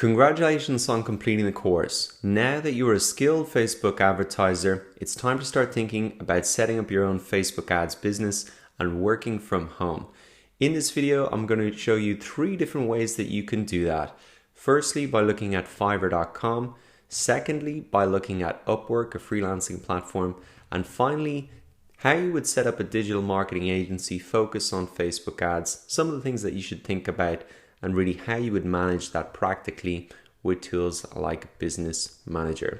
Congratulations on completing the course. Now that you are a skilled Facebook advertiser, it's time to start thinking about setting up your own Facebook ads business and working from home. In this video, I'm going to show you 3 different ways that you can do that. Firstly, by looking at Fiverr.com. Secondly, by looking at Upwork, a freelancing platform. And finally, how you would set up a digital marketing agency focused on Facebook ads, some of the things that you should think about, and really how you would manage that practically with tools like Business Manager.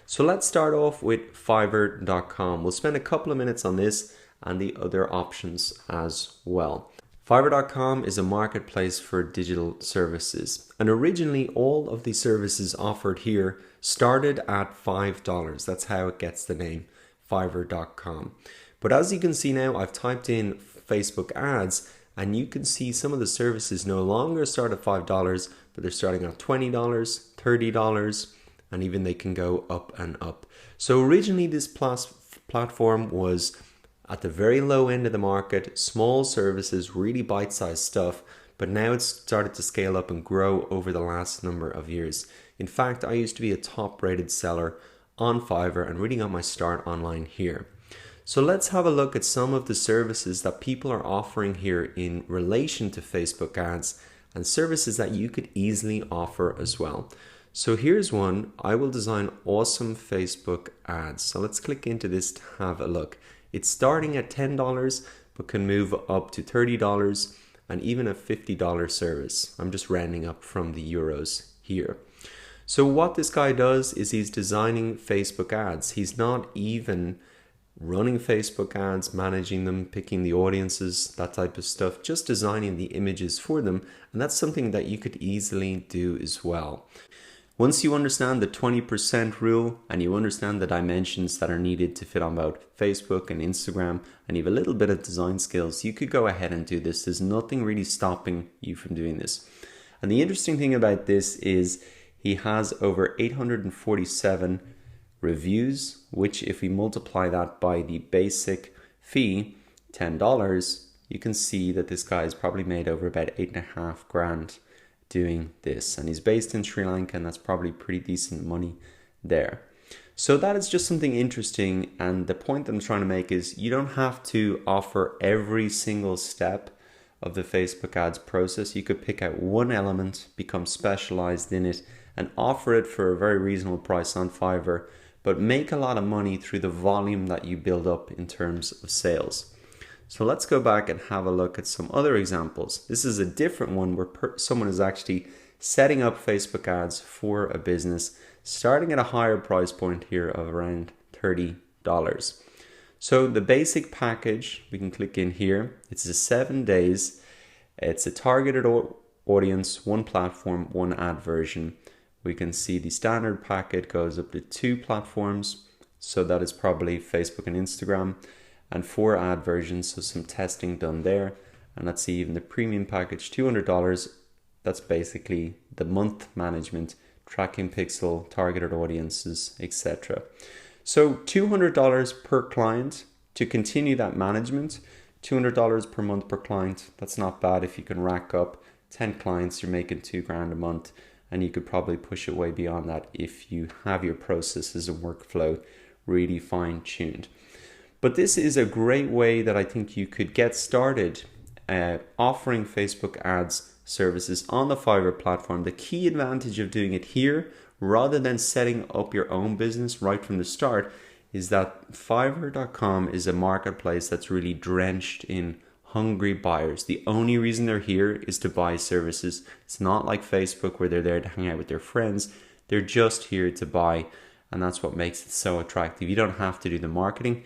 So let's start off with Fiverr.com. We'll spend a couple of minutes on this and the other options as well. Fiverr.com is a marketplace for digital services. And originally all of the services offered here started at $5. That's how it gets the name, Fiverr.com. But as you can see now, I've typed in Facebook ads, and you can see some of the services no longer start at $5, but they're starting at $20, $30, and even they can go up and up. So originally this platform was at the very low end of the market, small services, really bite-sized stuff, but now it's started to scale up and grow over the last number of years. In fact, I used to be a top-rated seller on Fiverr and really got my start online here. So let's have a look at some of the services that people are offering here in relation to Facebook ads and services that you could easily offer as well. So here's one. I will design awesome Facebook ads. So let's click into this to have a look. It's starting at $10 but can move up to $30 and even a $50 service. I'm just rounding up from the euros here. So what this guy does is he's designing Facebook ads. He's not even running Facebook ads, managing them, picking the audiences, that type of stuff, just designing the images for them. And that's something that you could easily do as well. Once you understand the 20% rule and you understand the dimensions that are needed to fit on both Facebook and Instagram, and you have a little bit of design skills, you could go ahead and do this. There's nothing really stopping you from doing this. And the interesting thing about this is he has over 847 reviews, which if we multiply that by the basic fee, $10, you can see that this guy has probably made over about 8.5 grand doing this. And he's based in Sri Lanka, and that's probably pretty decent money there. So that is just something interesting. And the point that I'm trying to make is you don't have to offer every single step of the Facebook ads process. You could pick out one element, become specialized in it, and offer it for a very reasonable price on Fiverr, but make a lot of money through the volume that you build up in terms of sales. So let's go back and have a look at some other examples. This is a different one where someone is actually setting up Facebook ads for a business, starting at a higher price point here of around $30. So the basic package, we can click in here. It's a 7 days. It's a targeted audience, one platform, one ad version. We can see the standard packet goes up to 2 platforms. So that is probably Facebook and Instagram, and 4 ad versions. So some testing done there. And let's see, even the premium package, $200. That's basically the month management, tracking pixel, targeted audiences, etc. So $200 per client to continue that management, $200 per month per client. That's not bad. If you can rack up 10 clients, you're making $2 grand a month. And you could probably push it way beyond that if you have your processes and workflow really fine-tuned. But this is a great way that I think you could get started offering Facebook ads services on the Fiverr platform. The key advantage of doing it here, rather than setting up your own business right from the start, is that Fiverr.com is a marketplace that's really drenched in hungry buyers. The only reason they're here is to buy services. It's not like Facebook where they're there to hang out with their friends. They're just here to buy, and that's what makes it so attractive. You don't have to do the marketing.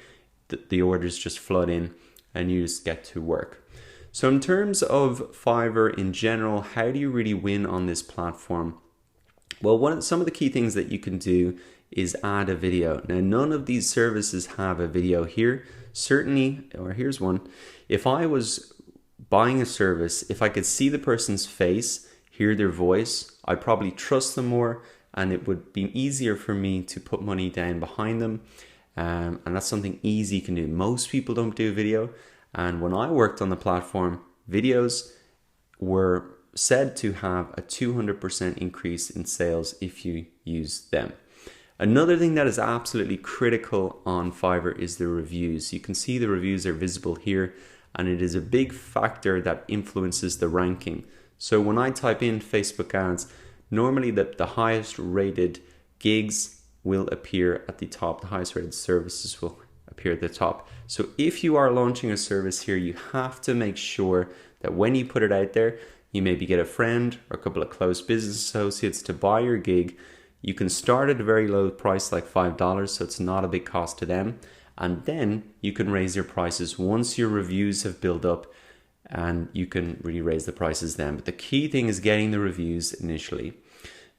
The orders just flood in and you just get to work. So in terms of Fiverr in general, how do you really win on this platform? Well, some of the key things that you can do is add a video. Now, none of these services have a video here. Certainly, or here's one. If I was buying a service, if I could see the person's face, hear their voice, I'd probably trust them more, and it would be easier for me to put money down behind them. And that's something easy you can do. Most people don't do video. And when I worked on the platform, videos were said to have a 200% increase in sales if you use them. Another thing that is absolutely critical on Fiverr is the reviews. You can see the reviews are visible here, and it is a big factor that influences the ranking. So when I type in Facebook ads, normally the highest rated gigs will appear at the top, the highest rated services will appear at the top. So if you are launching a service here, you have to make sure that when you put it out there, you maybe get a friend or a couple of close business associates to buy your gig. You can start at a very low price like $5, so it's not a big cost to them. And then you can raise your prices once your reviews have built up, and you can really raise the prices then. But the key thing is getting the reviews initially.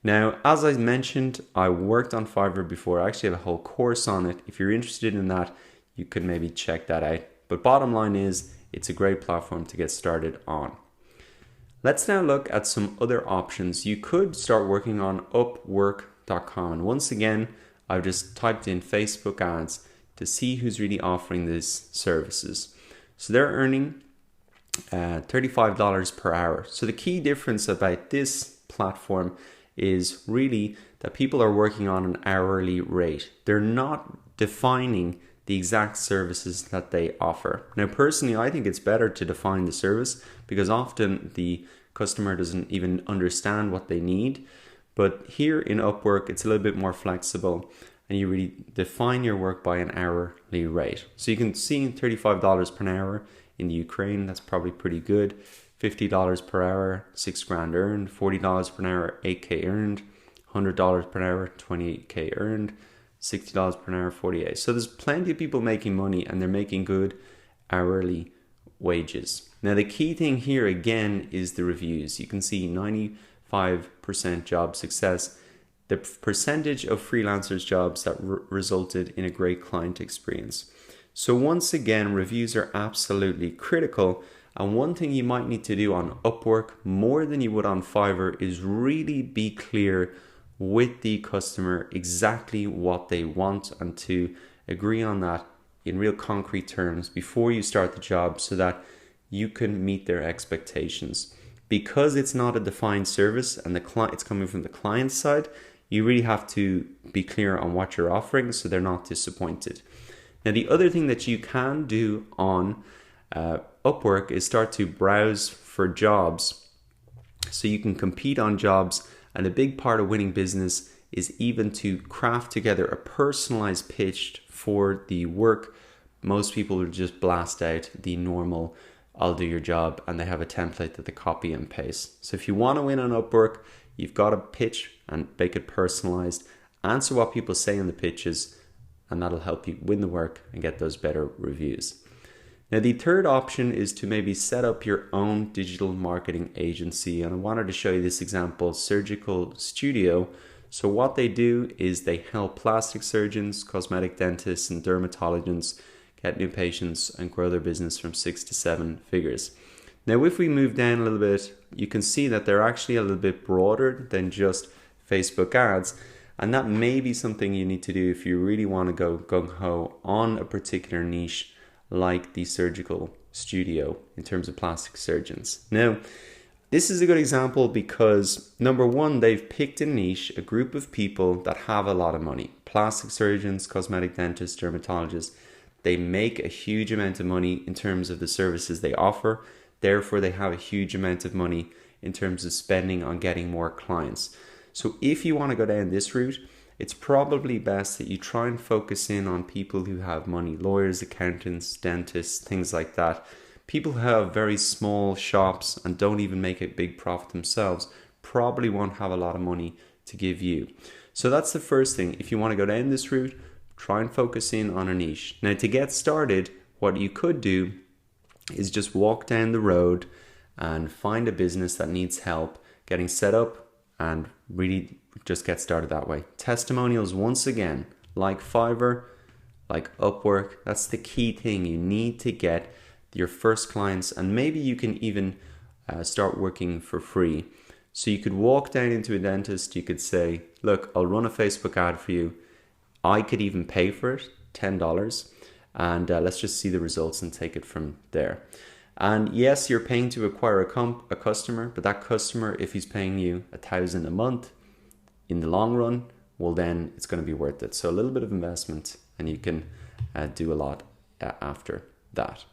Now, as I mentioned, I worked on Fiverr before. I actually have a whole course on it. If you're interested in that, you can maybe check that out. But bottom line is, it's a great platform to get started on. Let's now look at some other options. You could start working on Upwork.com. And once again, I've just typed in Facebook ads to see who's really offering these services. So they're earning $35 per hour. So the key difference about this platform is really that people are working on an hourly rate. They're not defining the exact services that they offer. Now, personally, I think it's better to define the service because often the customer doesn't even understand what they need. But here in Upwork, it's a little bit more flexible and you really define your work by an hourly rate. So you can see $35 per hour in the Ukraine, that's probably pretty good. $50 per hour, $6,000 earned. $40 per hour, $8K earned. $100 per hour, $28K earned. $60 per hour, 48. So there's plenty of people making money and they're making good hourly wages. Now the key thing here again is the reviews. You can see 95% job success. The percentage of freelancers jobs that resulted in a great client experience. So once again, reviews are absolutely critical. And one thing you might need to do on Upwork more than you would on Fiverr is really be clear with the customer exactly what they want and to agree on that in real concrete terms before you start the job so that you can meet their expectations. Because it's not a defined service and it's coming from the client side, you really have to be clear on what you're offering so they're not disappointed. Now, the other thing that you can do on Upwork is start to browse for jobs so you can compete on jobs. And a big part of winning business is even to craft together a personalized pitch for the work. Most people will just blast out the normal, I'll do your job, and they have a template that they copy and paste. So if you want to win on Upwork, you've got to pitch and make it personalized, answer what people say in the pitches, and that'll help you win the work and get those better reviews. Now, the third option is to maybe set up your own digital marketing agency. And I wanted to show you this example, Surgical Studio. So what they do is they help plastic surgeons, cosmetic dentists, and dermatologists get new patients and grow their business from 6 to 7 figures. Now, if we move down a little bit, you can see that they're actually a little bit broader than just Facebook ads. And that may be something you need to do if you really want to go gung-ho on a particular niche like the Surgical Studio in terms of plastic surgeons. Now, this is a good example because number one, they've picked a niche, a group of people that have a lot of money. Plastic surgeons, cosmetic dentists, dermatologists, they make a huge amount of money in terms of the services they offer. Therefore, they have a huge amount of money in terms of spending on getting more clients. So if you want to go down this route, it's probably best that you try and focus in on people who have money, lawyers, accountants, dentists, things like that. People who have very small shops and don't even make a big profit themselves probably won't have a lot of money to give you. So that's the first thing. If you want to go down this route, try and focus in on a niche. Now, to get started, what you could do is just walk down the road and find a business that needs help getting set up and really just get started that way. Testimonials, once again, like Fiverr, like Upwork, that's the key thing. You need to get your first clients, and maybe you can even start working for free. So you could walk down into a dentist, you could say, look, I'll run a Facebook ad for you. I could even pay for it, $10, and let's just see the results and take it from there. And yes, you're paying to acquire a customer, but that customer, if he's paying you $1,000 a month, in the long run, well, then it's going to be worth it. So a little bit of investment, and you can do a lot after that.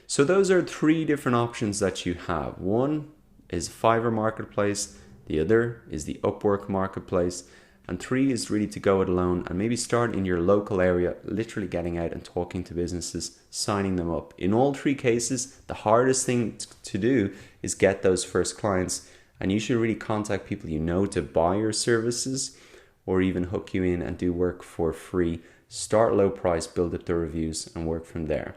So those are 3 different options that you have. One is Fiverr Marketplace, the other is the Upwork Marketplace, and 3 is really to go it alone and maybe start in your local area, literally getting out and talking to businesses, signing them up. In all 3 cases, the hardest thing to do is get those first clients, and you should really contact people you know to buy your services or even hook you in and do work for free. Start low price, build up the reviews, and work from there.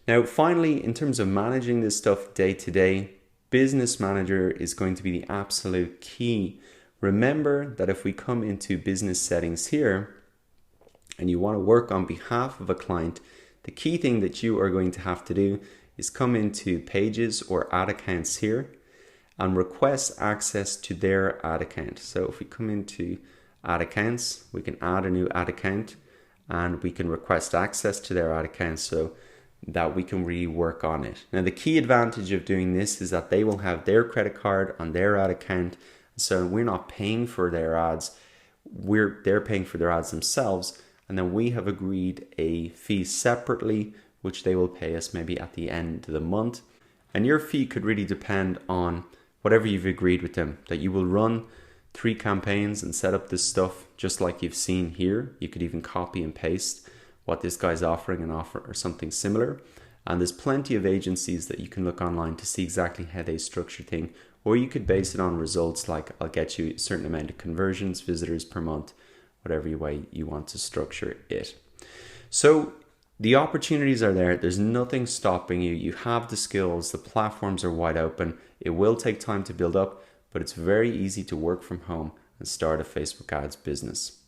Now, finally, in terms of managing this stuff day to day, Business Manager is going to be the absolute key. Remember that if we come into business settings here and you want to work on behalf of a client, the key thing that you are going to have to do is come into Pages or Ad Accounts here and request access to their ad account. So if we come into Ad Accounts, we can add a new ad account and we can request access to their ad account so that we can really work on it. Now, the key advantage of doing this is that they will have their credit card on their ad account. So we're not paying for their ads, they're paying for their ads themselves, and then we have agreed a fee separately, which they will pay us maybe at the end of the month. And your fee could really depend on whatever you've agreed with them, that you will run 3 campaigns and set up this stuff just like you've seen here. You could even copy and paste what this guy's offering and offer or something similar. And there's plenty of agencies that you can look online to see exactly how they structure things. Or you could base it on results like I'll get you a certain amount of conversions, visitors per month, whatever way you want to structure it. So the opportunities are there. There's nothing stopping you. You have the skills. The platforms are wide open. It will take time to build up, but it's very easy to work from home and start a Facebook ads business.